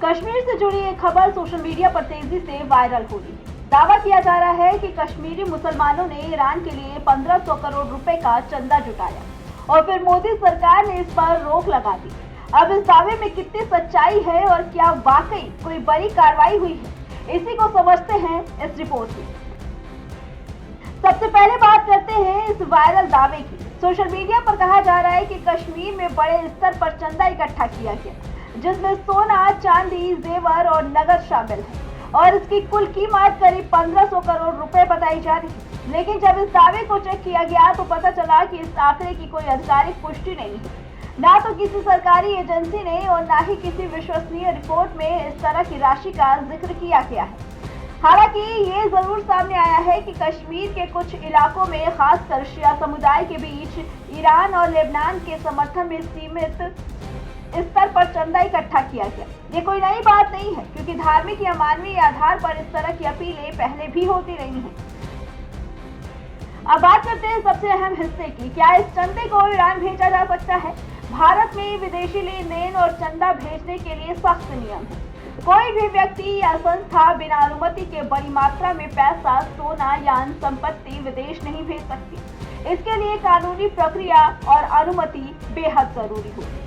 कश्मीर से जुड़ी एक खबर सोशल मीडिया पर तेजी से वायरल हो रही है। दावा किया जा रहा है कि कश्मीरी मुसलमानों ने ईरान के लिए 1500 करोड़ रुपए का चंदा जुटाया और फिर मोदी सरकार ने इस पर रोक लगा दी। अब इस दावे में कितनी सच्चाई है और क्या वाकई कोई बड़ी कार्रवाई हुई है, इसी को समझते हैं इस रिपोर्ट में। सबसे पहले बात करते हैं इस वायरल दावे की। सोशल मीडिया पर कहा जा रहा है कि कश्मीर में बड़े स्तर पर चंदा इकट्ठा किया गया, जिसमें सोना, चांदी, जेवर और नगद शामिल है और इसकी कुल कीमत करीब 1500 करोड़ रुपए बताई जा रही है। लेकिन जब इस दावे को चेक किया गया तो पता चला कि इस आंकड़े की कोई आधिकारिक पुष्टि नहीं है। ना तो किसी सरकारी एजेंसी ने और ना ही किसी विश्वसनीय रिपोर्ट में इस तरह की राशि का जिक्र किया गया है। हालांकि ये जरूर सामने आया है कि कश्मीर के कुछ इलाकों में खासकर शिया समुदाय के बीच ईरान और लेबनान के समर्थन में सीमित स्तर पर चंदा इकट्ठा किया गया। ये कोई नई बात नहीं है, क्योंकि धार्मिक या मानवीय आधार पर इस तरह की अपीलें पहले भी होती रही हैं। अब बात करते हैं सबसे अहम हिस्से की। क्या इस चंदे को ईरान भेजा जा सकता है? भारत में विदेशी लेन देन और चंदा भेजने के लिए सख्त नियम है। कोई भी व्यक्ति या संस्था बिना अनुमति के बड़ी मात्रा में पैसा, सोना या अन्य संपत्ति विदेश नहीं भेज सकती। इसके लिए कानूनी प्रक्रिया और अनुमति बेहद जरूरी होती है।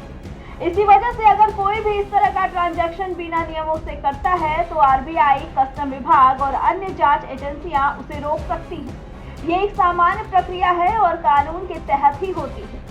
इसी वजह से अगर कोई भी इस तरह का ट्रांजैक्शन बिना नियमों से करता है तो आरबीआई, कस्टम विभाग और अन्य जांच एजेंसियां उसे रोक सकती हैं। ये एक सामान्य प्रक्रिया है और कानून के तहत ही होती है।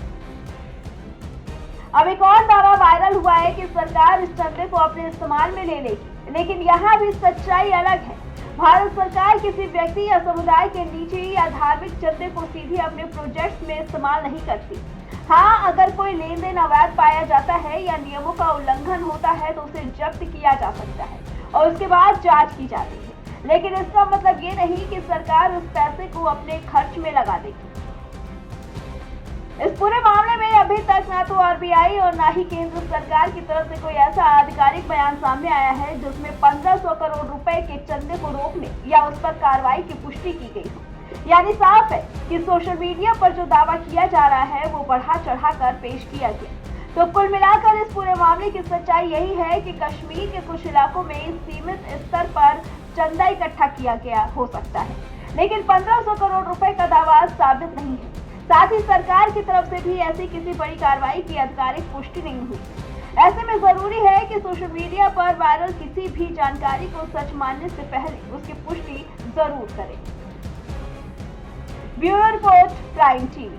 अब एक और दावा वायरल हुआ है कि सरकार इस चंदे को अपने इस्तेमाल में ले लेगी, लेकिन यहाँ भी सच्चाई अलग है। भारत सरकार किसी व्यक्ति या समुदाय के निजी या धार्मिक चंदे को सीधे अपने प्रोजेक्ट्स में इस्तेमाल नहीं करती। हाँ, अगर कोई लेन देन अवैध पाया जाता है या नियमों का उल्लंघन होता है तो उसे जब्त किया जा सकता है और उसके बाद जांच की जाती है। लेकिन इसका मतलब ये नहीं कि सरकार उस पैसे को अपने खर्च में लगा देगी। इस पूरे मामले में अभी तक ना तो आरबीआई और ना ही केंद्र सरकार की तरफ से कोई ऐसा आधिकारिक बयान सामने आया है जिसमें 1500 करोड़ रुपए के चंदे को रोकने या उस पर कार्रवाई की पुष्टि की गई हो। यानी साफ है कि सोशल मीडिया पर जो दावा किया जा रहा है वो बढ़ा चढ़ा कर पेश किया गया। तो कुल मिलाकर इस पूरे मामले की सच्चाई यही है कि कश्मीर के कुछ इलाकों में सीमित स्तर पर चंदा इकट्ठा किया गया हो सकता है, लेकिन 1500 करोड़ रुपए का दावा साबित नहीं है। साथ ही सरकार की तरफ से भी ऐसी किसी बड़ी कार्रवाई की आधिकारिक पुष्टि नहीं हुई। ऐसे में जरूरी है कि सोशल मीडिया पर वायरल किसी भी जानकारी को सच मानने से पहले उसकी पुष्टि जरूर करें। Bureau report, prime TV.